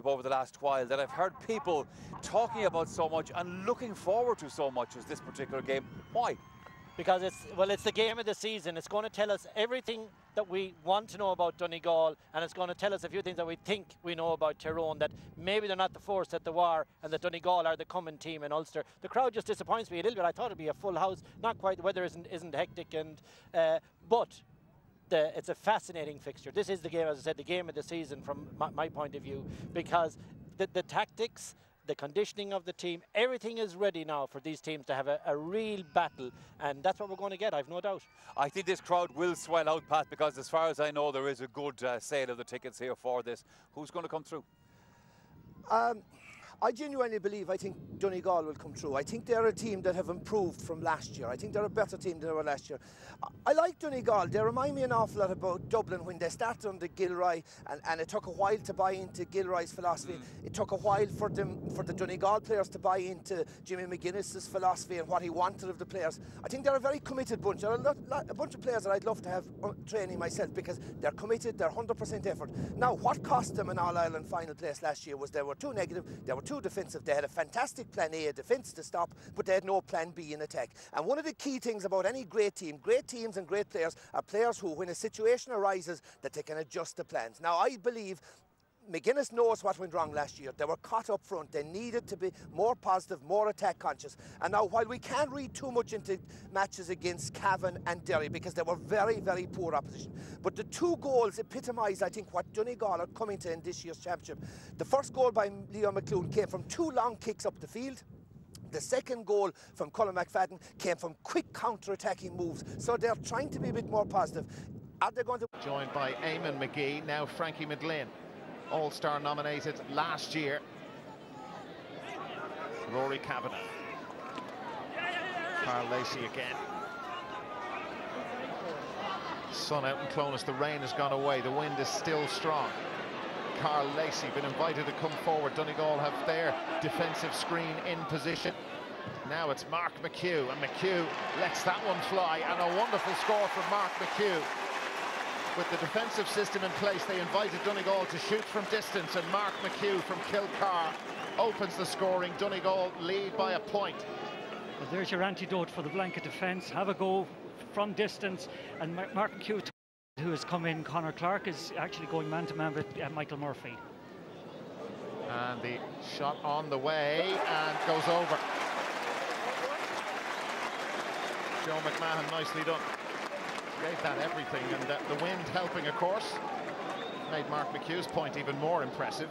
over the last while that I've heard people talking about so much and looking forward to so much as this particular game. Why? Because it's the game of the season. It's going to tell us everything that we want to know about Donegal, and it's going to tell us a few things that we think we know about Tyrone, that maybe they're not the force that they were, and that Donegal are the coming team in Ulster. The crowd just disappoints me a little bit. I thought it'd be a full house. Not quite. The weather isn't hectic, and but it's a fascinating fixture. This is the game, as I said, the game of the season from my point of view, because the tactics, the conditioning of the team, everything is ready now for these teams to have a real battle, and that's what we're going to get, I've no doubt. I think this crowd will swell out, Pat, because as far as I know, there is a good sale of the tickets here for this. Who's going to come through? I genuinely believe, I think Donegal will come through. I think they're a team that have improved from last year. I think they're a better team than they were last year. I like Donegal. They remind me an awful lot about Dublin when they started under Gilroy, and it took a while to buy into Gilroy's philosophy. It took a while for the Donegal players to buy into Jimmy McGuinness's philosophy and what he wanted of the players. I think they're a very committed bunch. They're a bunch of players that I'd love to have training myself, because they're committed, they're 100% effort. Now, what cost them an All-Ireland final place last year was they were too negative, they were too defensive. They had a fantastic plan A, a defence to stop, but they had no plan B in attack. And one of the key things about any great team, great teams and great players, are players who, when a situation arises, that they can adjust the plans. Now, I believe McGuinness knows what went wrong last year. They were caught up front. They needed to be more positive, more attack conscious. And now, while we can't read too much into matches against Cavan and Derry, because they were very, very poor opposition, but the two goals epitomise, I think, what Donegal are coming to in this year's championship. The first goal by Leo McClune came from two long kicks up the field. The second goal from Colin McFadden came from quick counter-attacking moves. So they're trying to be a bit more positive. Are they going to... Joined by Eamon McGee, now Frankie McGlynn. All-Star nominated last year. Rory Kavanagh. Carl Lacey again. Sun out in Clonus, the rain has gone away, the wind is still strong. Carl Lacey been invited to come forward. Donegal have their defensive screen in position. Now it's Mark McHugh, and McHugh lets that one fly, and a wonderful score from Mark McHugh. With the defensive system in place, they invited Donegal to shoot from distance, and Mark McHugh from Kilcar opens the scoring. Donegal lead by a point. Well, there's your antidote for the blanket defence. Have a go from distance, and Mark McHugh, who has come in, Conor Clark, is actually going man-to-man with Michael Murphy. And the shot on the way, and goes over. Joe McMahon, nicely done. Gave that everything, and the wind helping, of course, made Mark McHugh's point even more impressive.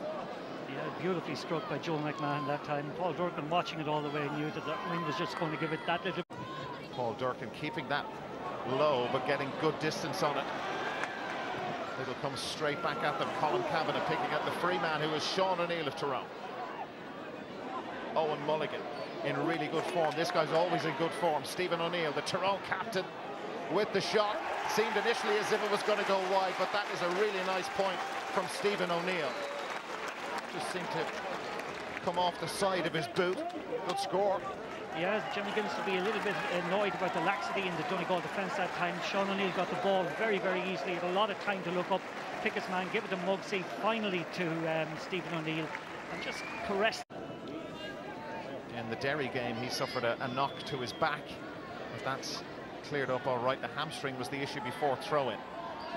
Yeah, beautifully struck by Joe McMahon that time. Paul Durkin, watching it all the way, knew that that wind was just going to give it that little... Paul Durkin keeping that low, but getting good distance on it. It'll come straight back at them. Colin Kavanagh picking up the free man, who is Sean O'Neill of Tyrone. Owen Mulligan in really good form. This guy's always in good form. Stephen O'Neill, the Tyrone captain, with the shot. Seemed initially as if it was going to go wide, but that is a really nice point from Stephen O'Neill. Just seemed to come off the side of his boot. Good score. Yeah, Jimmy Guinness will be a little bit annoyed about the laxity in the Donegal defence that time. Sean O'Neill got the ball very, very easily. Had a lot of time to look up, pick his man, give it to Mugsy, finally to Stephen O'Neill, and just caress. In the Derry game, he suffered a knock to his back, but that's cleared up all right. The hamstring was the issue before throw-in.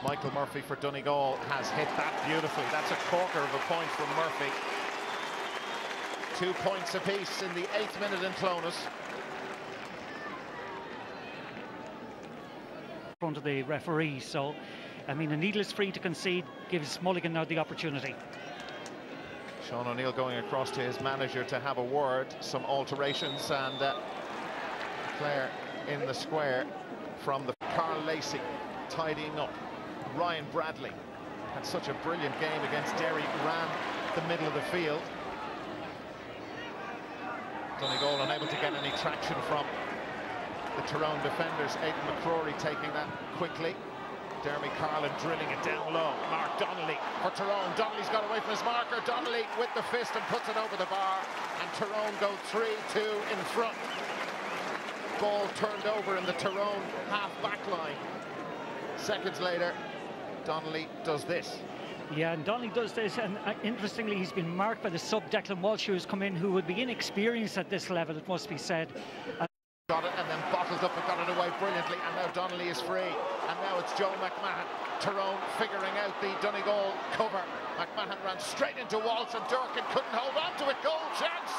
Michael Murphy for Donegal has hit that beautifully. That's a corker of a point from Murphy. 2 points apiece in the 8th minute in Clonus. In front of the referee, so I mean, a needless free to concede gives Mulligan now the opportunity. Sean O'Neill going across to his manager to have a word, some alterations, and Clare in the square from the Carl Lacey tidying up. Ryan Bradley had such a brilliant game against Derry, ran the middle of the field. Donegal unable to get any traction from the Tyrone defenders. Aidan McCrory taking that quickly. Jeremy Carlin drilling it down low. Mark Donnelly for Tyrone. Donnelly's got away from his marker. Donnelly with the fist and puts it over the bar. And Tyrone go 3-2 in front. Ball turned over in the Tyrone half-back line. Seconds later, Donnelly does this. Yeah, and Donnelly does this, and interestingly, he's been marked by the sub Declan Walsh, who's come in, who would be inexperienced at this level, it must be said. Got it and then bottled up and got it away brilliantly, and now Donnelly is free, and now it's Joe McMahon. Tyrone figuring out the Donegal cover. McMahon ran straight into Walsh and Durkin couldn't hold on to it. Goal chance!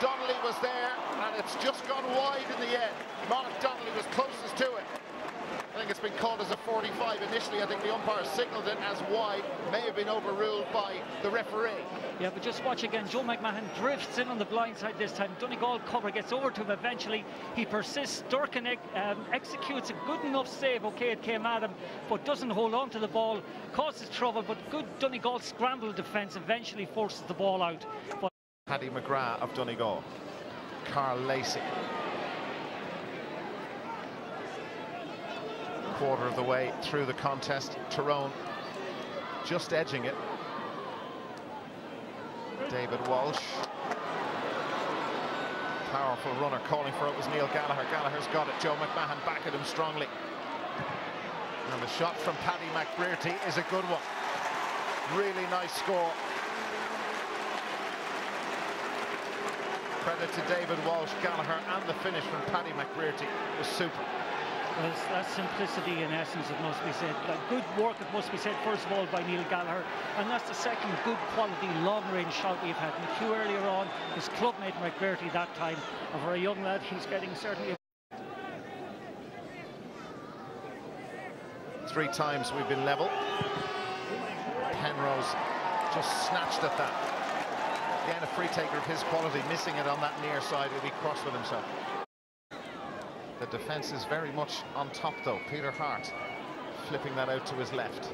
Donnelly was there, and it's just gone wide in the end. Mark Donnelly was closest to it. I think it's been called as a 45 initially. I think the umpire signalled it as wide. May have been overruled by the referee. Yeah, but just watch again. Joe McMahon drifts in on the blind side this time. Donegal cover gets over to him eventually. He persists. Durkin executes a good enough save. Okay, it came at him, but doesn't hold on to the ball. Causes trouble, but good Donegal scramble defence eventually forces the ball out. But Paddy McGrath of Donegal. Carl Lacey. Quarter of the way through the contest. Tyrone just edging it. David Walsh. Powerful runner, calling for it was Neil Gallagher. Gallagher's got it. Joe McMahon back at him strongly. And the shot from Paddy McBrearty is a good one. Really nice score. Credit to David Walsh, Gallagher, and the finish from Paddy McBrearty was super. Well, that's simplicity in essence, it must be said. Like, good work, it must be said, first of all, by Neil Gallagher. And that's the second good quality long-range shot we've had. McHugh earlier on, his clubmate McBrearty that time. And for a young lad, he's getting certainly... 3 times we've been level. Penrose just snatched at that. Again, a free taker of his quality, missing it on that near side. He'll be cross with himself. The defence is very much on top, though. Peter Hart flipping that out to his left.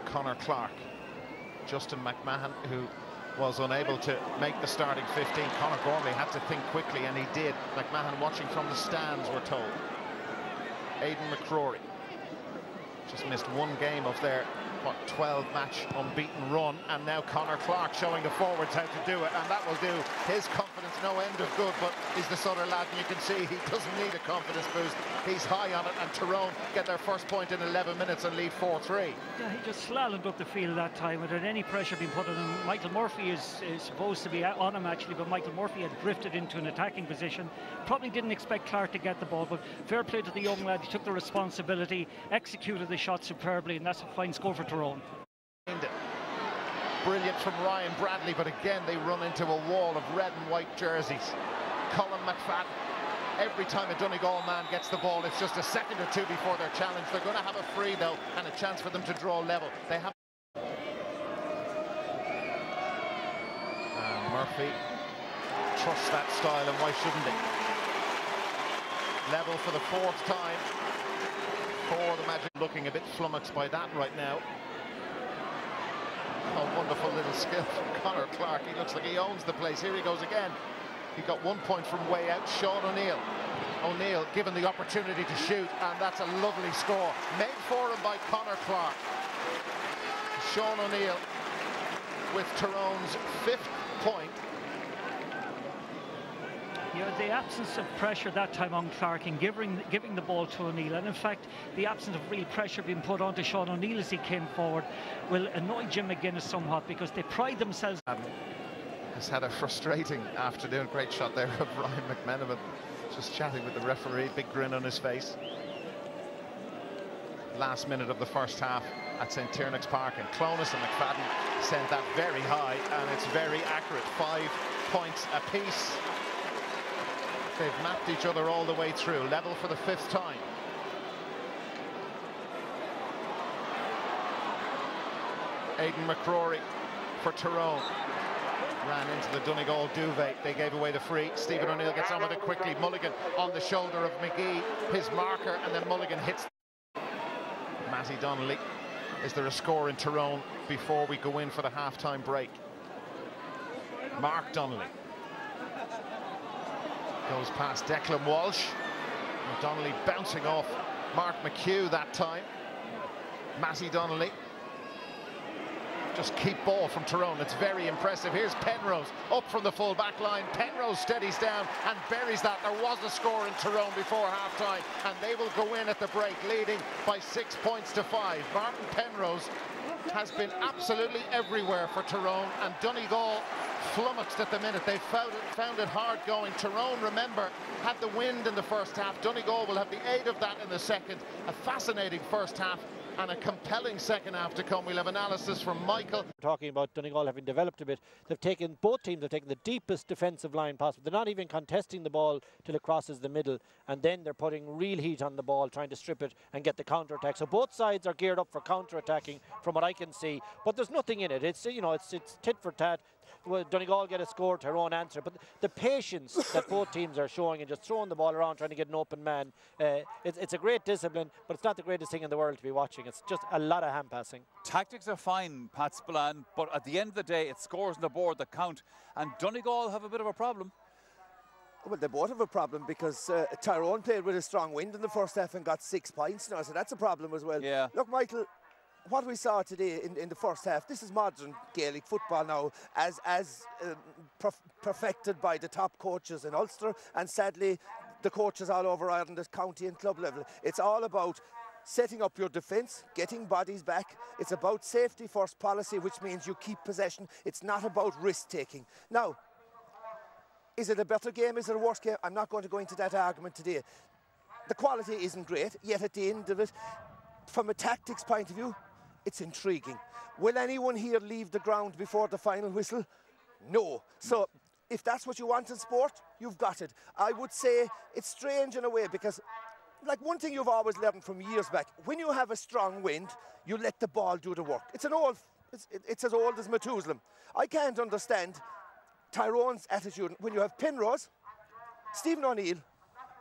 Conor Clark. Justin McMahon, who was unable to make the starting 15. Conor Gormley had to think quickly, and he did. McMahon watching from the stands, we're told. Aidan McCrory just missed one game of their 12-match unbeaten run, and now Conor Clark showing the forwards how to do it, and that will do his confidence no end of good. But he's the sort of lad, and you can see he doesn't need a confidence boost. He's high on it, and Tyrone get their first point in 11 minutes and lead 4-3. Yeah, he just slalomed up the field that time without any pressure being put on him. Michael Murphy is supposed to be on him actually, but Michael Murphy had drifted into an attacking position. Probably didn't expect Clark to get the ball, but fair play to the young lad. He took the responsibility, executed the shot superbly, and that's a fine score for Tyrone. Brilliant from Ryan Bradley, but again they run into a wall of red and white jerseys. Colin McFadden, every time a Donegal man gets the ball, it's just a second or two before they're challenged. They're going to have a free though, and a chance for them to draw level. They have. Murphy trusts that style, and why shouldn't he? Level for the 4th time for the Magic. Looking a bit flummoxed by that right now. A wonderful little skill from Conor Clark. He looks like he owns the place. Here he goes again. He got 1 point from way out. Sean O'Neill. O'Neill given the opportunity to shoot, and that's a lovely score. Made for him by Conor Clark. Sean O'Neill with Tyrone's 5th point. Yeah, the absence of pressure that time on Clark and giving the ball to O'Neill, and in fact the absence of real pressure being put onto Sean O'Neill as he came forward will annoy Jim McGuinness somewhat, because they pride themselves. Has had a frustrating afternoon. Great shot there of Ryan McMenamin, just chatting with the referee, big grin on his face. Last minute of the first half at St. Tiernack's Park, and Clones and McFadden sent that very high, and it's very accurate. 5 points apiece. They've mapped each other all the way through. Level for the 5th time. Aidan McCrory for Tyrone. Ran into the Donegal duvet. They gave away the free. Stephen O'Neill gets on with it quickly. Mulligan on the shoulder of McGee, his marker, and then Mulligan hits. Matty Donnelly. Is there a score in Tyrone before we go in for the half-time break? Mark Donnelly goes past Declan Walsh. And Donnelly bouncing off Mark McHugh that time. Matty Donnelly. Just keep ball from Tyrone. It's very impressive. Here's Penrose up from the full back line. Penrose steadies down and buries that. There was a score in Tyrone before half-time, and they will go in at the break leading by 6 points to 5. Martin Penrose has been absolutely everywhere for Tyrone, and Donegal flummoxed at the minute. They found it hard going. Tyrone, remember, had the wind in the first half. Donegal will have the aid of that in the second. A fascinating first half and a compelling second half to come. We'll have analysis from Michael. Talking about Donegal having developed a bit, both teams have taken the deepest defensive line possible. They're not even contesting the ball till it crosses the middle, and then they're putting real heat on the ball, trying to strip it and get the counter-attack. So both sides are geared up for counter-attacking from what I can see, but there's nothing in it. It's, you know, it's tit for tat. Well, Donegal get a score, Tyrone answer, but the patience that both teams are showing and just throwing the ball around trying to get an open man, it's a great discipline, but it's not the greatest thing in the world to be watching. It's just a lot of hand passing. Tactics are fine, Pat Spillane, but at the end of the day, it's scores on the board that count, and Donegal have a bit of a problem. Well, they both have a problem because Tyrone played with a strong wind in the first half and got 6 points now, so that's a problem as well. Yeah. Look, Michael, what we saw today in the first half, this is modern Gaelic football now, as perfected by the top coaches in Ulster, and sadly the coaches all over Ireland at county and club level. It's all about setting up your defence, getting bodies back. It's about safety first policy, which means you keep possession. It's not about risk taking. Now, is it a better game? Is it a worse game? I'm not going to go into that argument today. The quality isn't great, yet at the end of it, from a tactics point of view, it's intriguing. Will anyone here leave the ground before the final whistle? No. So if that's what you want in sport, you've got it. I would say it's strange in a way because, like, one thing you've always learned from years back, when you have a strong wind, you let the ball do the work. It's as old as Methuselah. I can't understand Tyrone's attitude when you have Penrose, Stephen O'Neill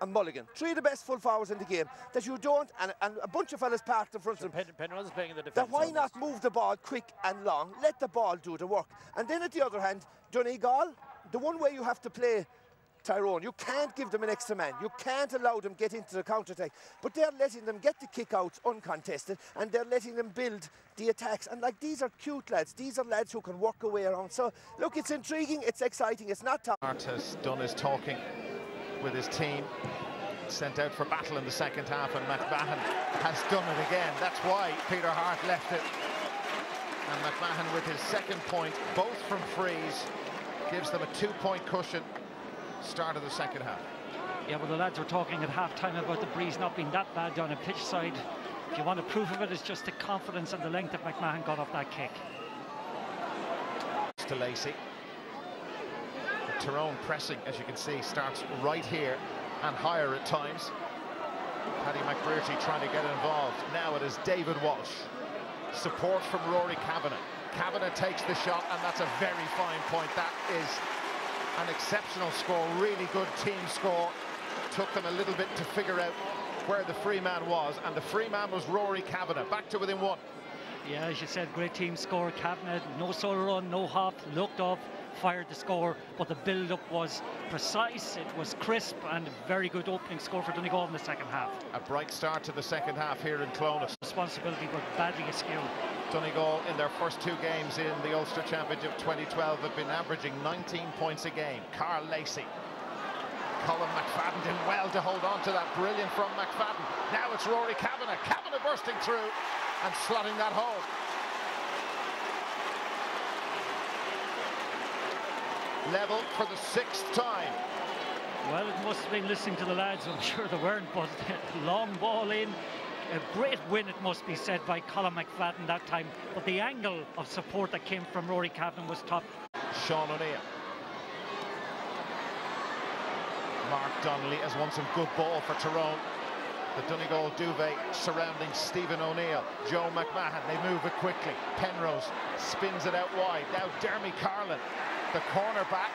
and Mulligan, 3 of the best full forwards in the game, that you don't, and a bunch of fellas parked in front of them. Penrose is playing in the defence. That why not move the ball quick and long, let the ball do the work. And then at the other hand, Donegal, the one way you have to play Tyrone, you can't give them an extra man, you can't allow them get into the counter-attack, but they're letting them get the kick-outs uncontested, and they're letting them build the attacks. And like, these are cute lads, these are lads who can work away around. So look, it's intriguing, it's exciting, it's not tough. Hart has done his talking with his team, sent out for battle in the second half, and McMahon has done it again. That's why Peter Hart left it. And McMahon with his second point, both from frees, gives them a 2-point cushion. Start of the second half. Yeah, well, the lads were talking at half-time about the breeze not being that bad down a pitch side. If you want a proof of it, it's just the confidence and the length that McMahon got off that kick. To Lacey. Tyrone pressing, as you can see, starts right here and higher at times. Paddy McBrearty trying to get involved. Now it is David Walsh. Support from Rory Kavanagh. Kavanagh takes the shot, and that's a very fine point. That is an exceptional score, really good team score. Took them a little bit to figure out where the free man was, and the free man was Rory Kavanagh, back to within 1. Yeah, as you said, great team score. Kavanagh, no solo run, no hop, looked up, fired the score, but the build-up was precise, it was crisp, and a very good opening score for Donegal in the second half. A bright start to the second half here in Clonus. Responsibility, but badly askew. Donegal, in their first 2 games in the Ulster Championship 2012, have been averaging 19 points a game. Carl Lacey. Colin McFadden did well to hold on to that. Brilliant from McFadden. Now it's Rory Kavanagh. Kavanagh bursting through and slotting that home. Level for the 6th time. Well, it must have been listening to the lads, I'm sure they weren't, but long ball in. A great win, it must be said, by Colin McFadden that time, but the angle of support that came from Rory Kavanagh was top. Sean O'Neill. Mark Donnelly has won some good ball for Tyrone. The Donegal duvet surrounding Stephen O'Neill. Joe McMahon, they move it quickly. Penrose spins it out wide. Now Dermy Carlin, the cornerback.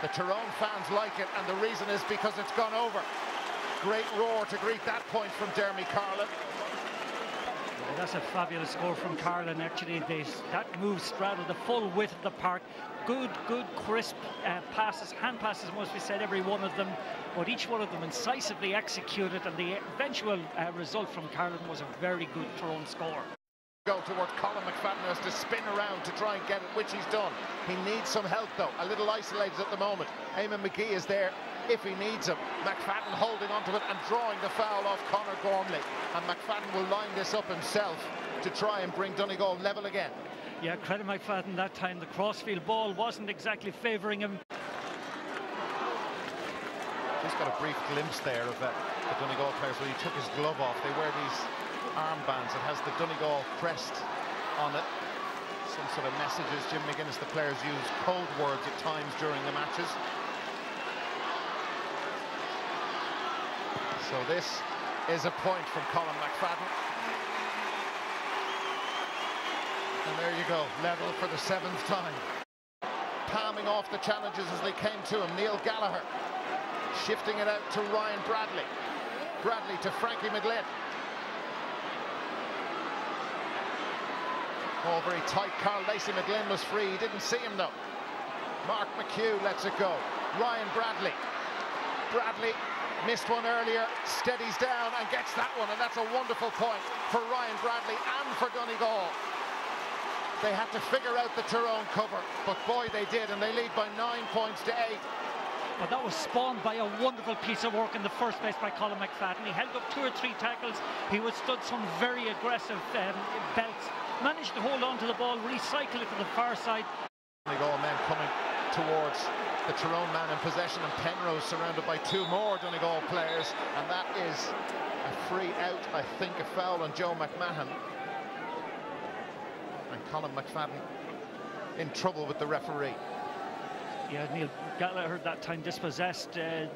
The Tyrone fans like it, and the reason is because it's gone over. Great roar to greet that point from Dermy Carlin. Yeah, that's a fabulous score from Carlin. Actually, that move straddled the full width of the park. Good, crisp passes, hand passes, must be said, every one of them. But each one of them incisively executed, and the eventual result from Carlin was a very good Tyrone score. Go towards Colin McFadden, has to spin around to try and get it, which he's done. He needs some help though, a little isolated at the moment. Eamon McGee is there if he needs him. McFadden holding onto it and drawing the foul off Conor Gormley. And McFadden will line this up himself to try and bring Donegal level again. Yeah, credit McFadden that time. The crossfield ball wasn't exactly favouring him. Just got a brief glimpse there of the Donegal players where he took his glove off. They wear these armbands. It has the Donegal crest on it. Some sort of messages. Jim McGuinness, the players use code words at times during the matches. So this is a point from Colin McFadden. And there you go, level for the 7th time. Palming off the challenges as they came to him. Neil Gallagher shifting it out to Ryan Bradley. Bradley to Frankie McGlynn. All very tight. Carl Lacey McGlynn was free. He didn't see him though. Mark McHugh lets it go. Ryan Bradley. Bradley missed one earlier, steadies down and gets that one, and that's a wonderful point for Ryan Bradley and for Donegal. They had to figure out the Tyrone cover, but boy they did, and they lead by 9 points to 8. But that was spawned by a wonderful piece of work in the first place by Colin McFadden. He held up 2 or 3 tackles. He withstood some very aggressive belts, managed to hold on to the ball, recycle it to the far side. Donegal men coming towards the Tyrone man in possession, and Penrose surrounded by 2 more Donegal players, and that is a free out, I think, a foul on Joe McMahon. And Colin McFadden in trouble with the referee. Yeah, Neil Gallagher that time dispossessed the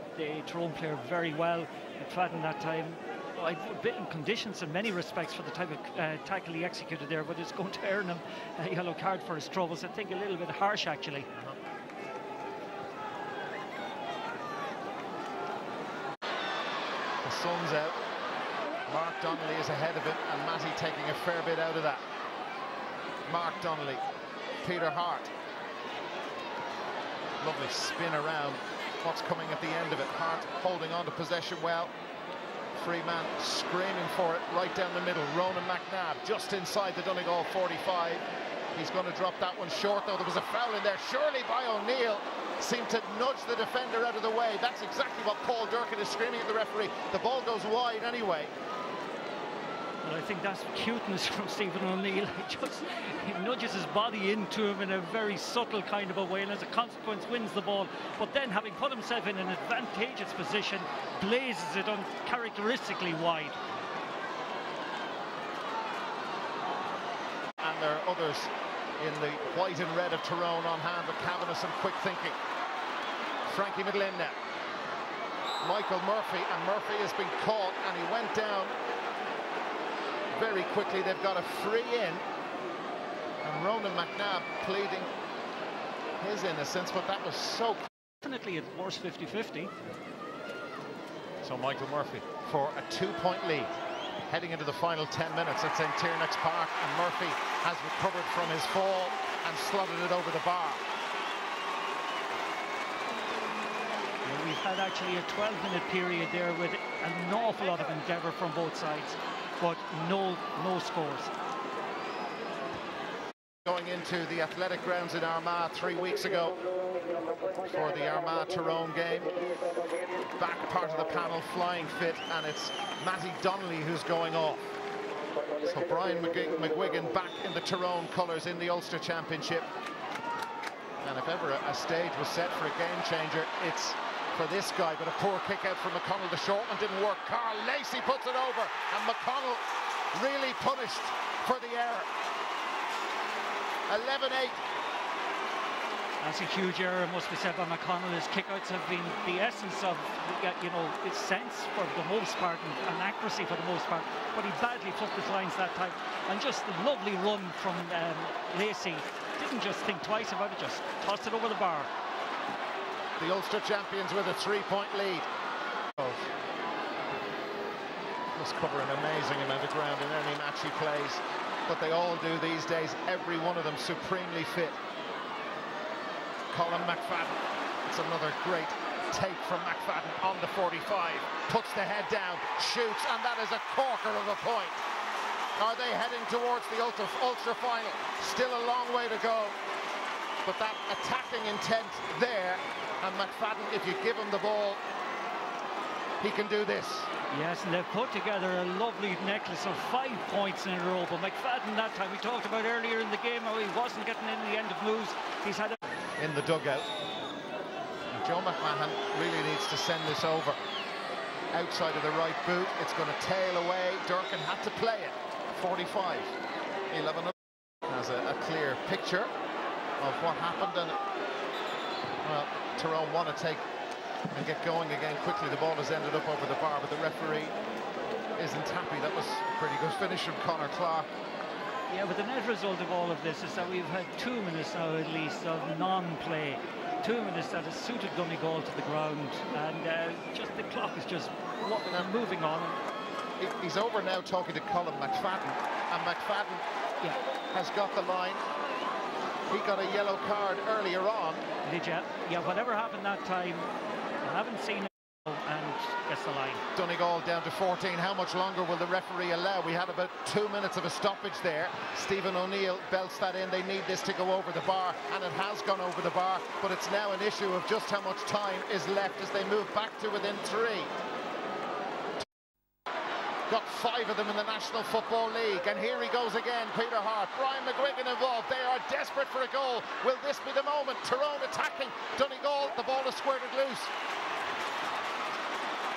Tyrone player very well. McFadden that time, a bit in conditions in many respects for the type of tackle he executed there, but it's going to earn him a yellow card for his troubles. I think a little bit harsh, actually. The sun's out. Mark Donnelly is ahead of it, and Matty taking a fair bit out of that. Mark Donnelly, Peter Hart. Lovely spin around. What's coming at the end of it? Hart holding on to possession well. Freeman screaming for it right down the middle. Ronan McNabb just inside the Donegal 45. He's going to drop that one short, though. There was a foul in there, surely by O'Neill. Seemed to nudge the defender out of the way. That's exactly what Paul Durkin is screaming at the referee. The ball goes wide anyway. Well, I think that's cuteness from Stephen O'Neill. He nudges his body into him in a very subtle kind of a way, and as a consequence wins the ball. But then, having put himself in an advantageous position, blazes it uncharacteristically wide. And there are others in the white and red of Tyrone on hand, but Kavanagh some quick thinking. Frankie McGlynn now. Michael Murphy, and Murphy has been caught, and he went down very quickly. They've got a free in, and Ronan McNabb pleading his innocence, but that was so... Definitely at worst 50-50. So Michael Murphy for a 2-point lead. Heading into the final 10 minutes at St. Tiernack's Park, and Murphy has recovered from his fall and slotted it over the bar. Well, we've had actually a 12-minute period there with an awful lot of endeavour from both sides, but no scores. Going into the athletic grounds in Armagh 3 weeks ago for the Armagh-Tyrone game. Back part of the panel flying fit, and it's Matty Donnelly who's going off. So Brian McGuigan back in the Tyrone colours in the Ulster Championship. And if ever a stage was set for a game changer, it's for this guy. But a poor kick out from McConnell. The short one didn't work. Carl Lacey puts it over, and McConnell really punished for the error. 11-8. That's a huge error, must be said, by McConnell. His kickouts have been the essence of, his sense for the most part and accuracy for the most part. But he badly flipped his lines that time. And just a lovely run from Lacey. Didn't just think twice about it, just tossed it over the bar. The Ulster champions with a 3-point lead. Must cover an amazing amount of ground in any match he plays. But they all do these days, every one of them supremely fit. Colin McFadden, it's another great take from McFadden on the 45, puts the head down, shoots, and that is a corker of a point. Are they heading towards the Ulster final? Still a long way to go, but that attacking intent there, and And McFadden, if you give him the ball, he can do this. Yes, and they've put together a lovely necklace of 5 points in a row. But McFadden that time, we talked about earlier in the game how he wasn't getting in the end of moves. He's had in the dugout. And Joe McMahon really needs to send this over. Outside of the right boot, it's going to tail away. Durkin had to play it. 45. 11 has a clear picture of what happened, and well, Tyrone want to take and get going again quickly. The ball has ended up over the bar, but the referee isn't happy. That was a pretty good finish from Conor Clark. Yeah, but the net result of all of this is that we've had 2 minutes now at least of non-play. 2 minutes that has suited Donegal to the ground, and just the clock is just moving on. He's over now talking to Colin McFadden, and McFadden has got the line. He got a yellow card earlier on. Did you? Yeah, whatever happened that time, I haven't seen it, and gets the line. Donegal down to 14. How much longer will the referee allow? We had about 2 minutes of a stoppage there. Stephen O'Neill belts that in. They need this to go over the bar, and it has gone over the bar, but it's now an issue of just how much time is left as they move back to within 3. Got 5 of them in the National Football League, and here he goes again. Peter Hart, Brian McGuigan involved. They are desperate for a goal. Will this be the moment? Tyrone attacking Donegal. The ball is squirted loose,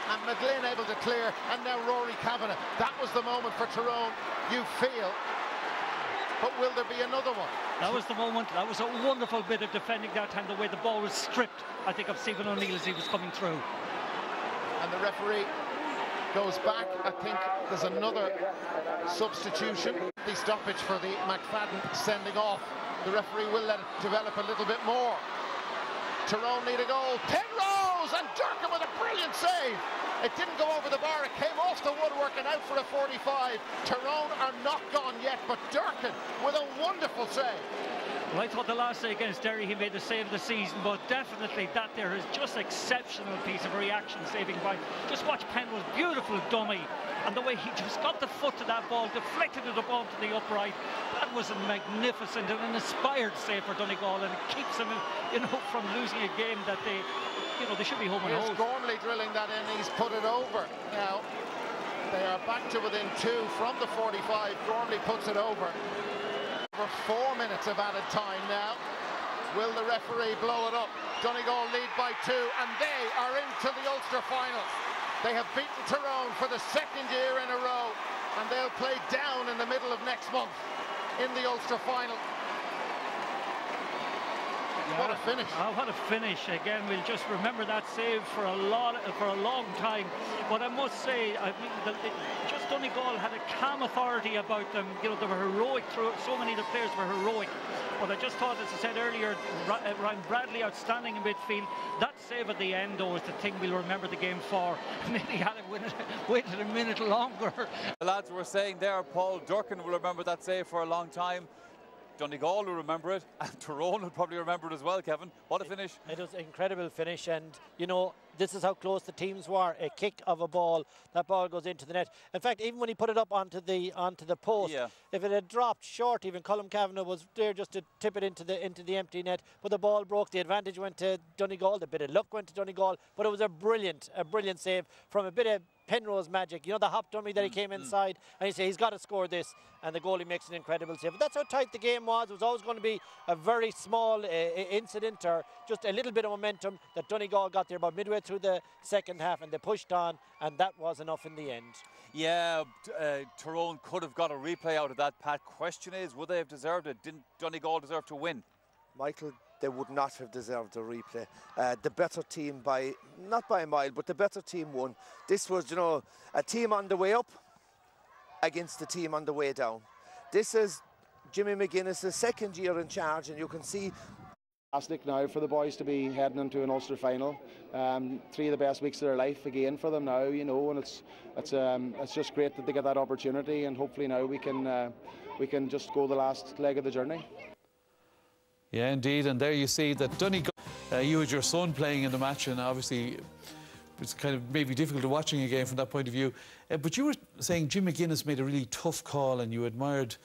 and McGlynn able to clear, and now Rory Kavanagh. That was the moment for Tyrone, you feel, but will there be another one? That was the moment. That was a wonderful bit of defending that time, the way the ball was stripped, I think, of Stephen O'Neill as he was coming through. And the referee goes back. I think there's another substitution. The stoppage for the McFadden sending off. The referee will let it develop a little bit more. Tyrone need a goal. Penrose, and Durkin with a brilliant save. It didn't go over the bar. It came off the woodwork and out for a 45. Tyrone are not gone yet, but Durkin with a wonderful save. Well, I thought the last day against Derry he made the save of the season, but definitely that there is just exceptional piece of reaction saving by. Just watch Penrose, beautiful dummy, and the way he just got the foot to that ball, deflected it up onto the upright. That was a magnificent and an inspired save for Donegal, and it keeps them, from losing a game that they should be home and Here's home. Gormley drilling that in. He's put it over. Now they are back to within 2 from the 45. Gormley puts it over. For 4 minutes of added time now. Will the referee blow it up? Donegal lead by 2, and they are into the Ulster final. They have beaten Tyrone for the 2nd year in a row, and they'll play down in the middle of next month in the Ulster final. Yeah. What a finish. Oh, what a finish. Again, we'll just remember that save for a long time. But I must say, just Donegal had a calm authority about them. They were heroic through it. So many of the players were heroic. But I just thought, as I said earlier, Ryan Bradley outstanding in midfield. That save at the end, though, is the thing we'll remember the game for. Maybe had it waited a minute longer. The lads were saying there, Paul Durkin will remember that save for a long time. Donegal will remember it, and Tyrone will probably remember it as well, Kevin. What a finish. It was an incredible finish, and this is how close the teams were. A kick of a ball, that ball goes into the net. In fact, even when he put it up onto the post, if it had dropped short, even Colin Kavanagh was there just to tip it into the empty net, but the ball broke. The advantage went to Donegal, the bit of luck went to Donegal, but it was a brilliant save from a bit of Penrose magic. The hop dummy that he came inside, and you say he's got to score this, and the goalie makes an incredible save. But that's how tight the game was. It was always going to be a very small incident, or just a little bit of momentum that Donegal got there about midway through the second half, and they pushed on, and that was enough in the end. Yeah, Tyrone could have got a replay out of that, Pat. Question is, would they have deserved it? Didn't Donegal deserve to win? Michael, they would not have deserved a replay. The better team not by a mile, but the better team won. This was, a team on the way up against the team on the way down. This is Jimmy McGuinness' 2nd year in charge, and you can see. Fantastic now for the boys to be heading into an Ulster final. 3 of the best weeks of their life again for them now, and it's just great that they get that opportunity, and hopefully now we can just go the last leg of the journey. Yeah, indeed, and there you see that Donegal, you had your son playing in the match, and obviously it's kind of maybe difficult to watching a game from that point of view. But you were saying Jim McGuinness made a really tough call, and you admired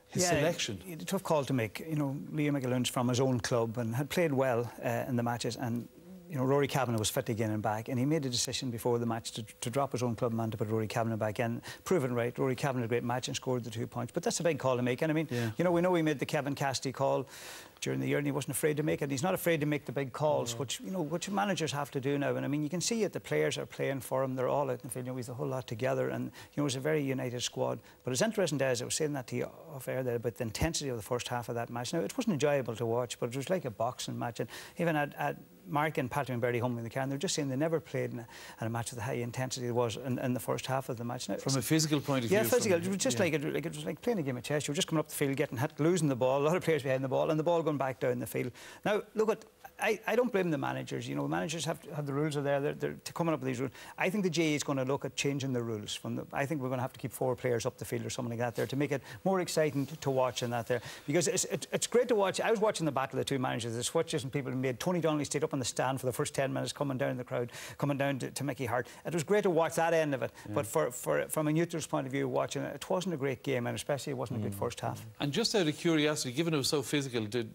his selection. A tough call to make. Liam McGillen's from his own club and had played well in the matches, and you know, Rory Kavanagh was fit again and back, and he made a decision before the match to drop his own club man to put Rory Kavanagh back in. Proven right. Rory Kavanagh had a great match and scored the 2 points. But that's a big call to make. And I mean, you know, we know he made the Kevin Cassidy call during the year, and he wasn't afraid to make it. He's not afraid to make the big calls, which, you know, which managers have to do now. And I mean, you can see it. The players are playing for him. They're all out in the field. You know, he's a whole lot together, and you know, it's a very united squad. But it's interesting, Des, I was saying that to you off air there about the intensity of the first half of that match. Now, it wasn't enjoyable to watch, but it was like a boxing match. And even at Mark and Patrick and Bertie home in the car, and they were just saying they never played in a match with the high intensity it was in the first half of the match. Now, from a physical point of view? Yeah, physical. It was just like it was like playing a game of chess. You were just coming up the field, getting hit, losing the ball, a lot of players behind the ball, and the ball going back down the field. Now, look at. I don't blame the managers. You know, managers have the rules are there. They're coming up with these rules. I think the GAA is going to look at changing the rules. I think we're going to have to keep 4 players up the field or something like that there to make it more exciting to watch and that there. Because it's great to watch. I was watching the battle of the two managers, the switches, and people made. Tony Donnelly stayed up on the stand for the first 10 minutes, coming down the crowd, coming down to Mickey Hart. It was great to watch that end of it. Yeah. But from a neutral's point of view, watching it, it wasn't a great game, and especially it wasn't a good first half. And just out of curiosity, given it was so physical, did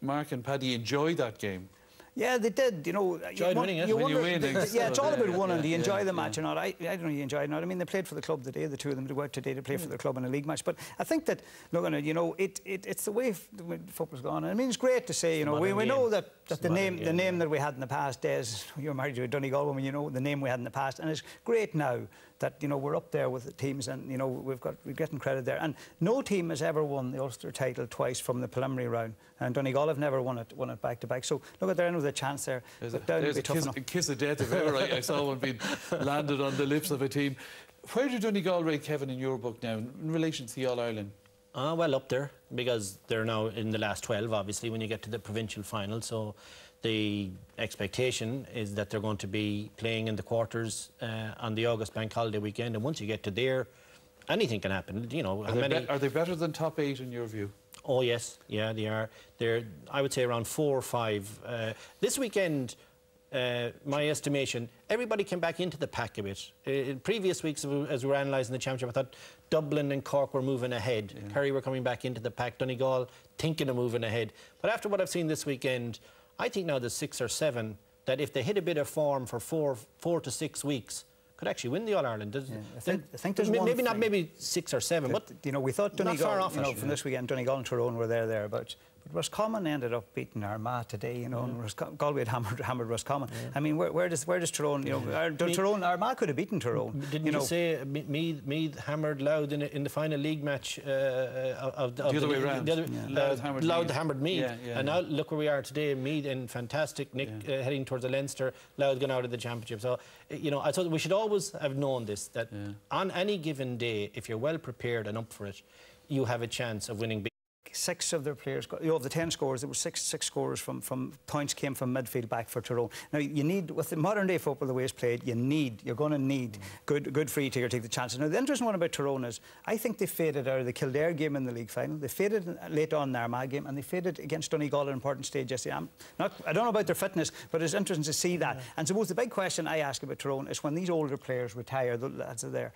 Mark and Paddy enjoy that game? Yeah, they did. You know, winning it. When you win, yeah, it's all about winning. Do you enjoy the match or not? I don't really enjoy it. I mean, they played for the club today. The two of them go out today to play for the club in a league match. But I think that, look at it, you know, it's the way football's gone. I mean, it's great to say, you know, we know that the name that we had in the past is, you're married to a Donegal woman, you know, the name we had in the past, and it's great now that, you know, we're up there with the teams, and, you know, we're getting credit there. And no team has ever won the Ulster title twice from the preliminary round, and Donegal have never won it back to back. So look at there, with a chance there. There's a kiss of death if ever I saw one being landed on the lips of a team. Where do Donegal rate, Kevin, in your book now in relation to the All-Ireland? Well, up there, because they're now in the last 12, obviously, when you get to the provincial final. So the expectation is that they're going to be playing in the quarters on the August bank holiday weekend. And once you get to there, anything can happen. You know, are they better than top 8 in your view? Oh, yes. Yeah, they are. They're, I would say, around 4 or 5. This weekend, my estimation, everybody came back into the pack a bit. In previous weeks, as we were analysing the championship, I thought Dublin and Cork were moving ahead. Yeah. Kerry were coming back into the pack. Donegal thinking of moving ahead. But after what I've seen this weekend, I think now there's 6 or 7 that if they hit a bit of form for 4 to 6 weeks, could actually win the All-Ireland. Yeah, I think there's maybe 6 or 7, but you know, we thought Donegal, you know, from this weekend, Donegal and Tyrone were thereabouts. But Roscommon ended up beating Armagh today, you know, and Galway had hammered Roscommon. Yeah. I mean, where does Tyrone, you know, Tyrone, Armagh could have beaten Tyrone. Didn't you say Meath hammered Louth in the final league match of the other way around? Louth hammered Meath. And now look where we are today, Meath in fantastic nick, heading towards the Leinster, Louth going out of the championship. So, you know, I thought we should always have known this, that on any given day, if you're well prepared and up for it, you have a chance of winning big. 6 of their players, you know, of the 10 scorers, there were six scorers from points came from midfield back for Tyrone. Now, you need, with the modern day football, the way it's played, you're going to need good free to take the chances. Now, the interesting one about Tyrone is, I think they faded out of the Kildare game in the league final. They faded late on in the Armagh game, and they faded against Donegal at an important stage yesterday. I don't know about their fitness, but it's interesting to see that. And suppose the big question I ask about Tyrone is, when these older players retire, the lads are there,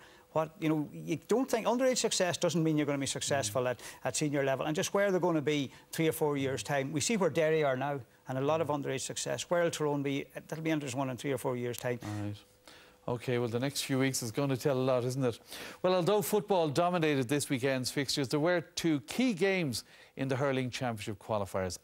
you know, you don't think underage success doesn't mean you're going to be successful at senior level, and just where they're going to be 3 or 4 years' time. We see where Derry are now, and a lot of underage success. Where will Tyrone be? That'll be interesting one in 3 or 4 years' time. All right. OK, well, the next few weeks is going to tell a lot, isn't it? Well, although football dominated this weekend's fixtures, there were 2 key games in the hurling championship qualifiers.